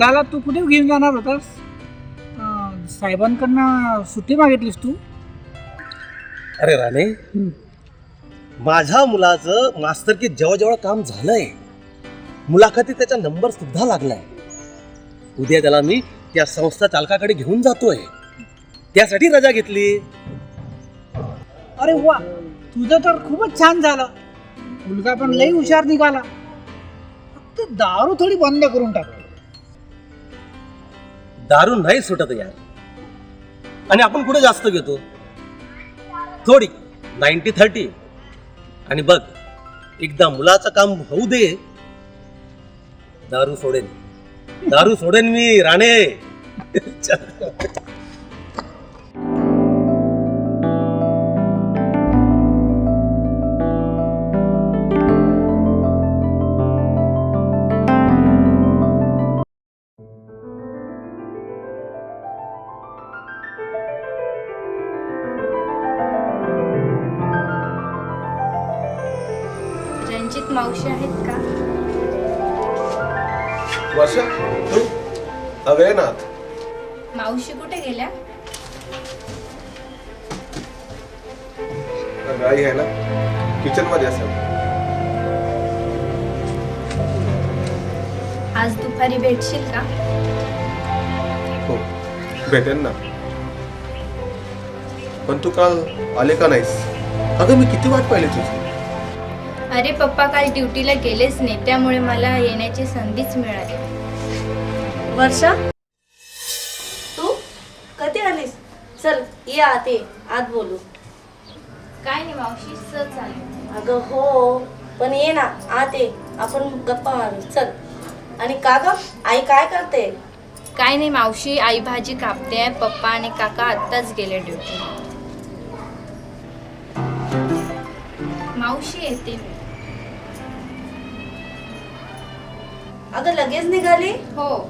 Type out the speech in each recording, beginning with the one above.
मुलाला तू कुठे घेऊन जाणार होतास? साहेबांकडनं सुट्टी मागितलीस तू? अरे राणे, माझ्या मुलाचं मास्तरकीत जेव्हा जेव्हा काम झालंय, मुलाखतीत त्याचा नंबर सुद्धा लागलाय. उद्या त्याला मी त्या संस्था चालकाकडे घेऊन जातोय. त्यासाठी रजा घेतली. अरे वा, तुझं तर खूपच छान झालं. मुलगा पण लई हुशार निघाला. फक्त दारू थोडी बंद करून टाक. दारू नाही सुटत यार. आणि आपण कुठे जास्त घेतो? थोडी 90-30. आणि बघ, एकदा मुलाचं काम होऊ दे, दारू सोडेन मी राणे. रणजित मावशी आहेत का? वर्षा, तू अभयनाथ. मावशी कुठे गेल्या? गाई आहे ना, किचन मध्ये असेल. आज दुपारी भेटशील का? हो, भेटेन ना. पण तू काल आले का नाहीस? अगं मी किती वाट पाहिली तुझी. अरे पप्पा काल ड्युटीला गेलेच नाही, त्यामुळे मला येण्याची संधीच मिळाली. वर्षा, तू कधी आलीस? चल ये आत, ये आत बोलू. काय नाही मावशी, सहज चालेल. अगं हो, पण ये ना आत, ये आपण गप्पा मारू. चल. आणि का ग, आई काय करते? काय नाही मावशी, आई भाजी कापते. पप्पा आणि काका आत्ताच गेले ड्युटी. मावशी येते मी. अगं लगेच निघाली? हो.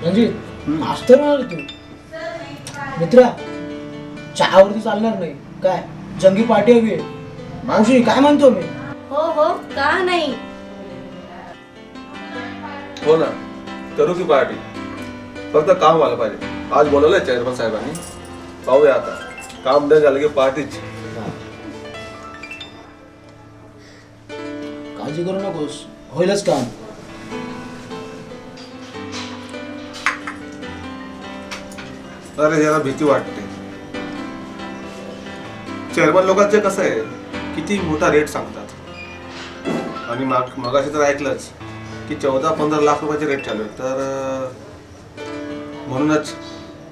रणजित, मास्तर म्हणाल तू? मित्रा, चहावरती चालणार नाही काय? जंगी पार्टी हवी आहे. मावशी काय म्हणतो मी? हो हो, का नाही? हो ना, करू की पार्टी. फक्त काम आलं पाहिजे. आज बोलवलंय चेअरमन साहेबांनी. पाहूया आता, काम नाही झालं की पार्टीच. काळजी करू नकोस, होईलच काम. अरे याला भीती वाटते. चेअरमन लोकांचे कसं आहे, किती मोठा रेट सांगतात. आणि मगाशी तर ऐकलंच की 14-15 लाख रुपयाचे रेट चालू आहे. तर म्हणूनच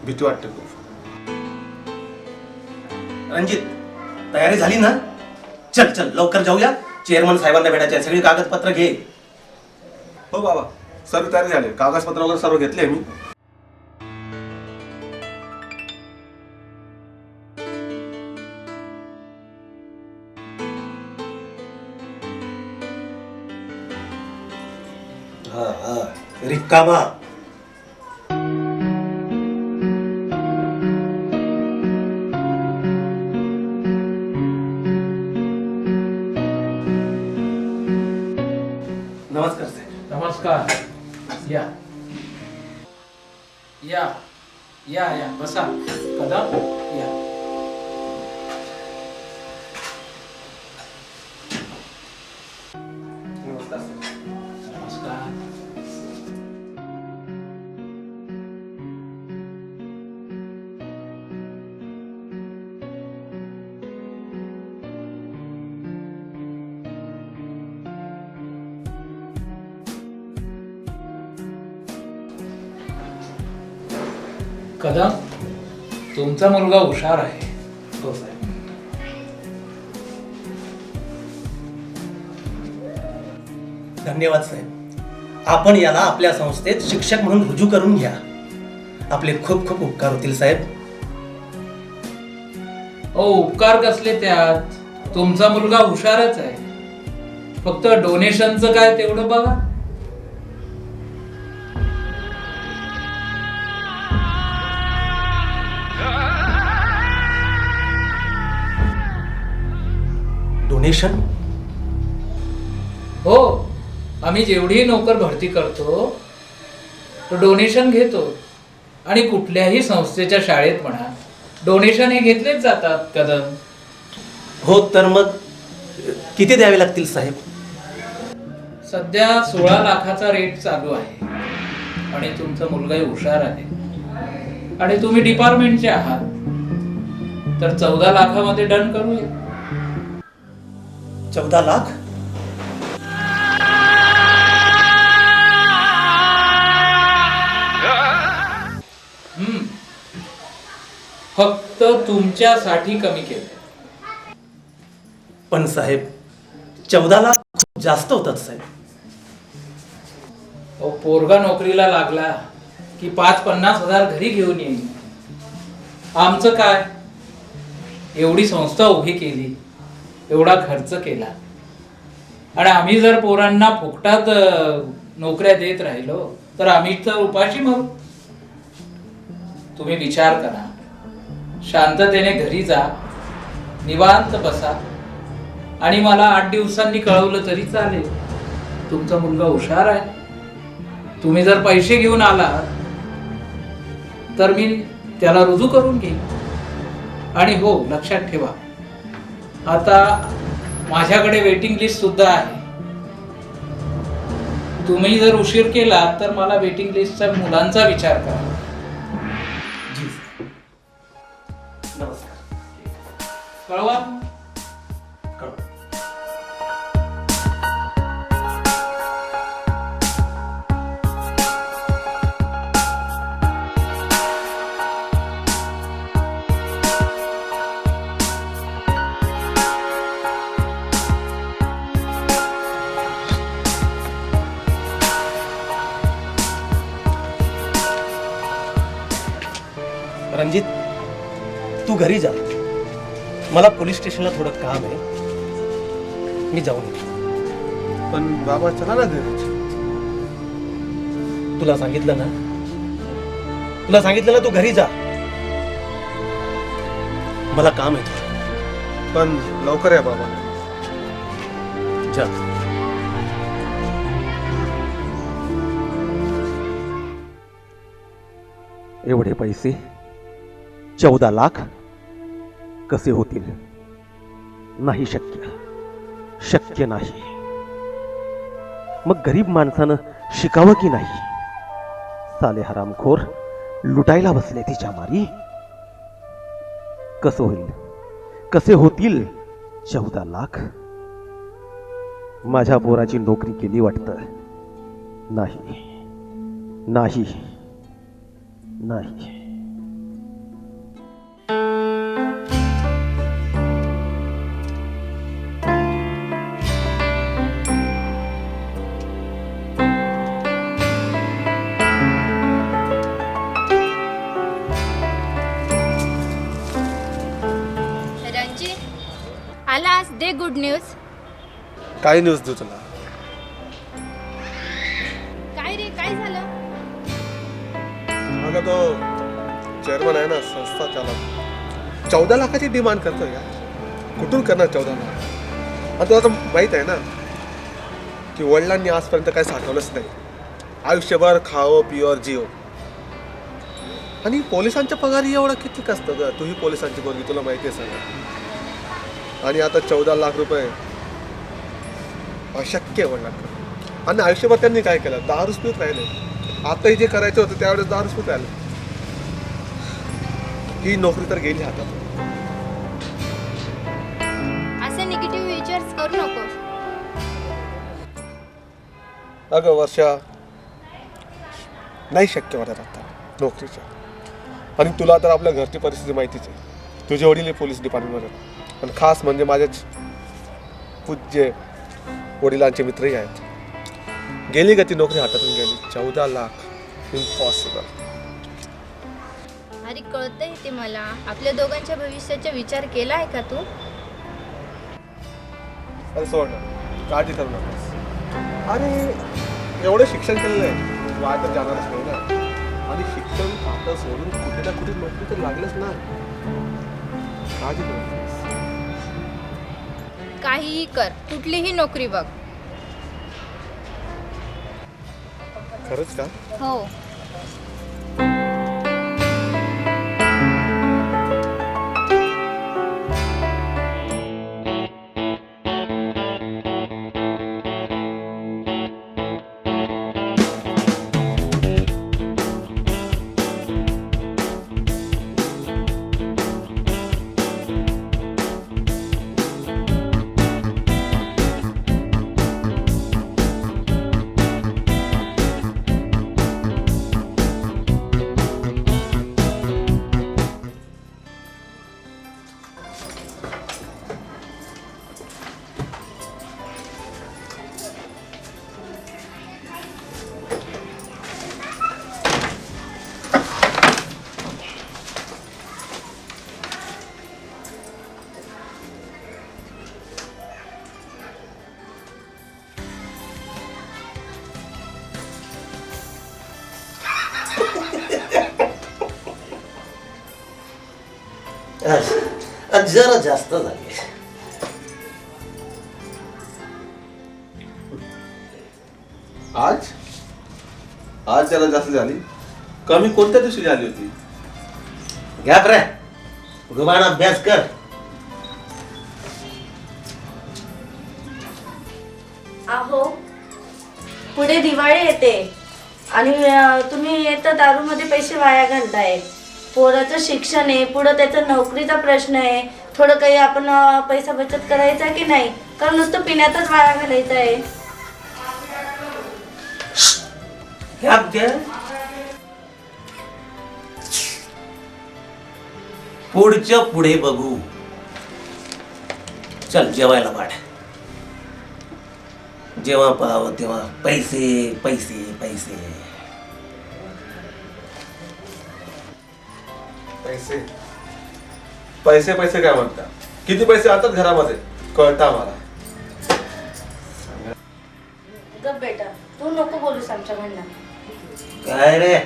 भीती वाटते खूप. रणजित, तयारी झाली ना? चल चल लवकर जाऊया. चेअरमन साहेबांना भेटायचे. सगळी कागदपत्र घे. हो बाबा, सर्व तयारी झाली. कागदपत्र वगैरे सर्व घेतले मी. रिकामा. नमस्कार साहेब. नमस्कार. या या या या बसा. कदम या. नमस्कार साहेब. नमस्कार. कदम, तुमचा मुलगा हुशार आहे. हो साहेब. धन्यवाद साहेब. आपण याला आपल्या संस्थेत शिक्षक म्हणून रुजू करून घ्या. आपले खूप खूप उपकार होतील साहेब. उपकार कसले त्यात? तुमचा मुलगा हुशारच आहे. फक्त डोनेशनचं काय तेवढं बघा. डोनेशन? हो, आम्ही जेवढी नोकर भरती करतो तो डोनेशन घेतो. आणि कुठल्याही संस्थेच्या शाळेत म्हणा डोनेशन हे घेतलेच जातात कदम. हो, तर मग किती द्यावे लागतील साहेब? सध्या 16 लाखाचा रेट चालू आहे. आणि तुमचा मुलगाही हुशार आहे आणि तुम्ही डिपार्टमेंटचे आहात, तर 14 लाखामध्ये डन करूया. 14 लाख? फक्त तुमच्यासाठी कमी केलं. पण साहेब 14 लाख खूप जास्त होतात साहेब. पोरगा नोकरीला लागला की 5-50 हजार घरी घेऊन येईल. आमचं काय, एवढी संस्था उभी केली, एवढा खर्च केला, आणि आम्ही जर पोरांना फुकटात नोकऱ्या देत राहिलो तर आम्ही तर उपाशी मरू. तुम्ही विचार करा, शांततेने घरी जा, निवांत बसा, आणि मला 8 दिवसांनी कळवलं तरी चालेल. तुमचा मुलगा हुशार आहे. तुम्ही जर पैसे घेऊन आला तर मी त्याला रुजू करून घेईन. आणि हो, लक्षात ठेवा, आता माझ्याकडे वेटिंग लिस्ट सुद्धा आहे. तुम्ही जर उशीर केला तर मला वेटिंग लिस्टच्या मुलांचा विचार करा. नमस्कार. कळवा. रणजित, तू घरी जा. मला पोलीस स्टेशनला थोडं काम आहे, मी जाऊन येतो. पण बाबा चला ना घरी. तुला सांगितलं ना तू घरी जा. मला काम आहे. पण लवकर या बाबा. जा. एवढे पैसे 14 लाख कसे होतील? नाही शक्य नाही. मग गरीब माणसानं शिकावं की नाही? साले हरामखोर लुटायला बसले तिच्या मारी. कसं होईल? कसे होतील 14 लाख? माझ्या पोराची नोकरी केली वाटतं. नाही नाही नाही. आला आज दे गुड न्यूज. काय न्यूज देऊ तुला? काय रे, काय झालं? अगं तो चेअरमन आहे ना, संस्था चालक, 14 लाखाची डिमांड करतोय यार. कुठून करणार 14 लाख? आणि तुला तर माहित आहे ना की वडिलांनी आजपर्यंत काय साठवलंच नाही. आयुष्यभर खाओ पिओ जिओ. आणि पोलिसांच्या पगारी एवढा किती असतं ग? तूही पोलिसांची पोरगी, तुला माहिती आहे सगळं. आणि आता 14 लाख रुपये अशक्य आहे वडिलांकडे. आणि आयुष्यभर त्यांनी काय केलं? 10 रुपये पित राहिले. आताही जे करायचं होतं त्यावेळेस 10 रुपये राहिले. ही नोकरी तर गेली हातात. असे निगेटिव्ह विचार करू नकोस. अगं वर्षा, नाही शक्य वाटत आता नोकरीच्या. आणि तुला तर आपल्या घरची परिस्थिती माहितीच आहे. तुझे वडील पोलीस डिपार्टमेंटमध्ये, आणि खास म्हणजे माझेच पूज्य वडिलांचे मित्रही आहेत. गेली का ती नोकरी हातातून गेली. 14 लाख इम्पॉसिबल. अरे कळतंय ते मला. आपल्या दोघांच्या भविष्याचा विचार केला आहे का तू? अरे सोड ना, काळजी करू नकोस. आणि एवढं शिक्षण केलेलं आहे, वाया तर जाणारच नाही ना. आणि शिक्षण आता सोडून कुठे ना कुठे नोकरी तर लागलंच ना. काळजी करू नकोस. काहीही कर, कुठलीही नोकरी बघ. खरंच का? हो. आज जरा जास्त झाली. आज आज जरा जास्त झाली. कमी कोणत्या दिवशी झाली होती? घ्या रे, गुमान अभ्यास कर. अहो पुढे दिवाळी येते आणि तुम्ही येतं दारूमध्ये पैसे वाया घालताय. पोराचं शिक्षण आहे, पुढं त्याचा नोकरीचा प्रश्न आहे. थोडं काही आपण पैसा बचत करायचा की नाही, कारण नुसतं पिण्यातच वाया घालायचं आहे. पुढच्या पुढे बघू. चल जेवायला वाढ. जेव्हा पाहावं तेव्हा पैसे पैसे पैसे पैसे पैसे पैसे काय म्हणता? किती पैसे आणतात घरामध्ये कळता मला. गप बेटा, तू नको बोलूस आमच्या म्हणणं. काय रे,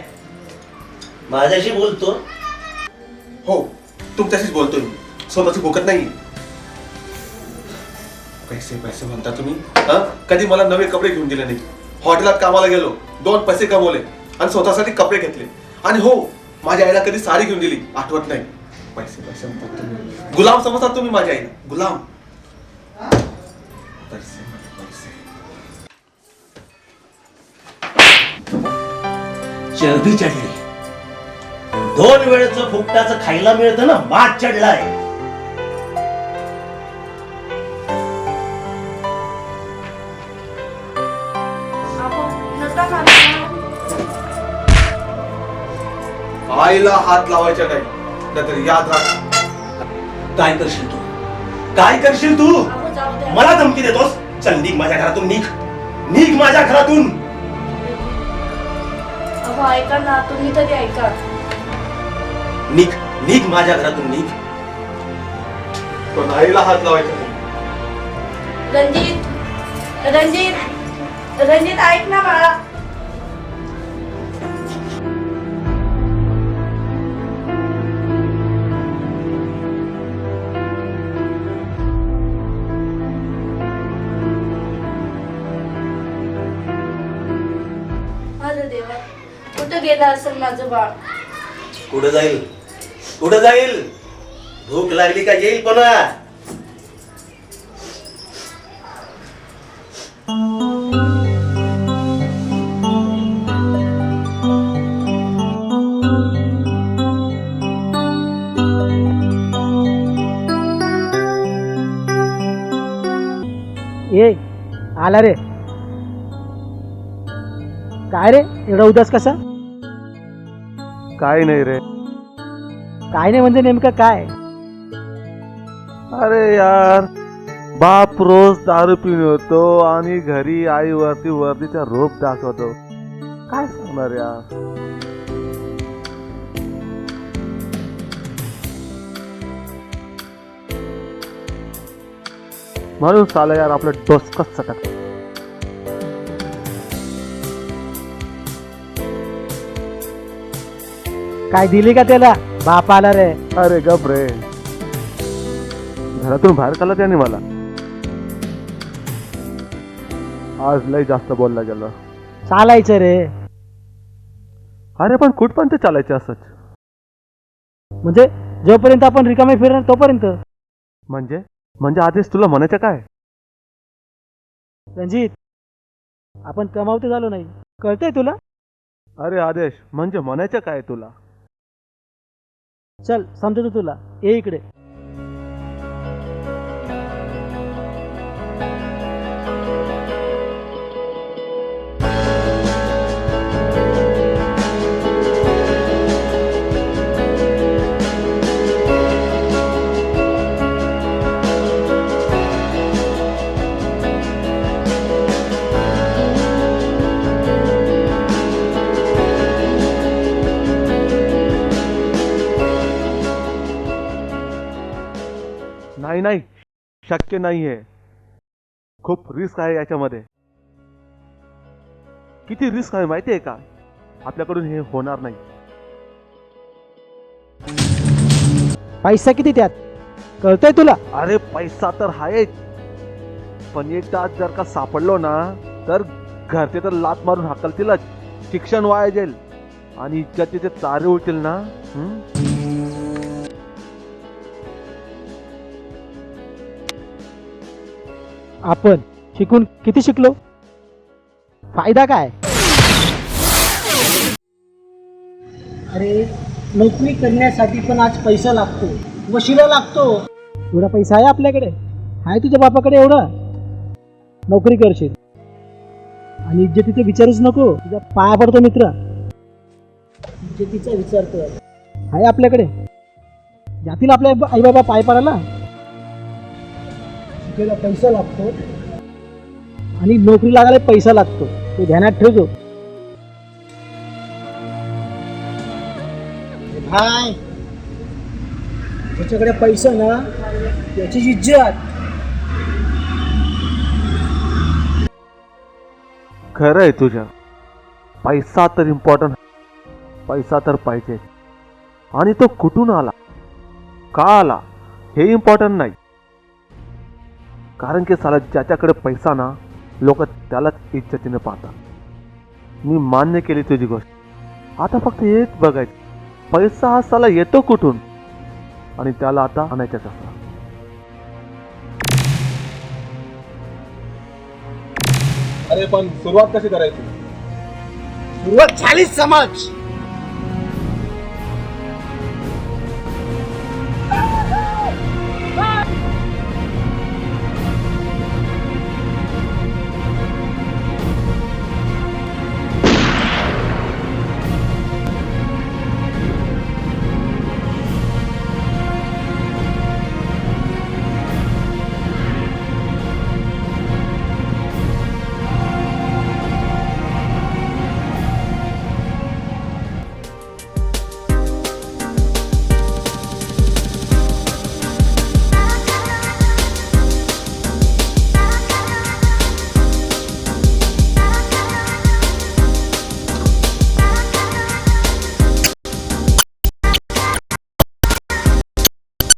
माझ्याशी बोलतो? हो, तुमच्याशीच बोलतोय मी. स्वतःची भुकत नाही. पैसे पैसे म्हणता तुम्ही. कधी मला नवे कपडे घेऊन दिले नाही. हॉटेलात कामाला गेलो, 2 पैसे कमवले आणि स्वतःसाठी कपडे घेतले. आणि हो, माझ्या आईला कधी साडी घेऊन दिली आठवत नाही. पैसे पैसे म्हणता तुम्ही. गुलाम समजतात तुम्ही माझ्या आईला. गुलाम. पैसे पैसे. चरबी चढली. 2 वेळचं फुकटाचं खायला मिळतं ना, मात चढलाय. अहो नका मारू. आईला हात लावायचा नाही, नाहीतर याद राख. काय करशील तू? काय करशील तू? अहो जाऊ द्या. मला धमकी देतोस? चल निघ माझ्या घरातून. निघ निघ माझ्या घरातून. अहो ऐका ना, तुम्ही तरी ऐका. निघ निघ माझ्या घरातून. निघ. पण आईला हात लावायचा नाही. रणजित रणजित रणजित ऐक ना बाळा. अरे देवा, कुठं गेला असेल माझं बाळ. कुठं जाईल? कुठं जाईल? भूक लागली का येईल पुन्हा. ये आला रे. काय रे एवढा उदास कसा? काय नाही रे. काय नाही म्हणजे नेमकं काय? अरे यार, बाप रोज दारू पिऊन येतो आणि घरी आई वरती वर्दीचा रोप दाखवतो. काय सांगणार यार. म्हणून साला यार आपलं डोसकच सटक. काय दिली का त्याला? बाप आला रे. अरे गप रे, घरातून बाहेर काढलं त्याने मला. आज लय जास्त बोलला गेलं. चालायचं रे. अरे पण कुठपर्यंत चालायचे असंच? म्हणजे जोपर्यंत आपण रिकामे फिरणार तोपर्यंत. म्हणजे म्हणजे आधीच तुला म्हणायचं काय? रणजित, आपण कमावते झालो नाही, कळतंय तुला? अरे आदेश, म्हणजे म्हणायचं काय तुला? चल समजतो तुला. ये इकडे. नाही नाही, शक्य नाहीये. खूप रिस्क आहे याच्यामध्ये. किती रिस्क आहे माहिती आहे का? आपल्याकडून हे होणार नाही. पैसा किती त्यात, कळतंय तुला? अरे पैसा तर आहे, पण एक तास जर का सापडलो ना तर घरचे तर लात मारून हाकलतीलच. शिक्षण वाया जाईल आणि इज्जतीचे तारे उठतील ना. आपण शिकून किती शिकलो, फायदा काय? अरे नोकरी करण्यासाठी पण आज पैसा लागतो, वशिला लागतो. एवढा पैसा आहे आपल्याकडे? आहे तुझ्या बापाकडे एवढा? नोकरी करशील आणि इज्जतीचा विचारूच नको. तुझ्या पाया पडतो मित्र, इज्जतीचा विचार कर. आहे आपल्याकडे? जातील आपल्या आई बाबा पाय पडायला? शिकायला पैसा लागतो आणि नोकरी लागायला पैसा लागतो, ते ध्यानात ठेवतो. भाई, त्याच्याकडे पैसा ना त्याची इज्जत. खरं आहे तुझ्या. पैसा तर इम्पॉर्टंट, पैसा तर पाहिजे. आणि तो कुठून आला, का आला हे इम्पॉर्टंट नाही. कारण की साला ज्याच्याकडे पैसा ना, लोक त्यालाच इज्जतीने पाहतात. मी मान्य केली तुझी गोष्ट. आता फक्त एक बघायचं, पैसा हा साला येतो कुठून आणि त्याला आता आणायचं कसं. अरे पण सुरुवात कशी करायची? सुरुवात झालीच समज.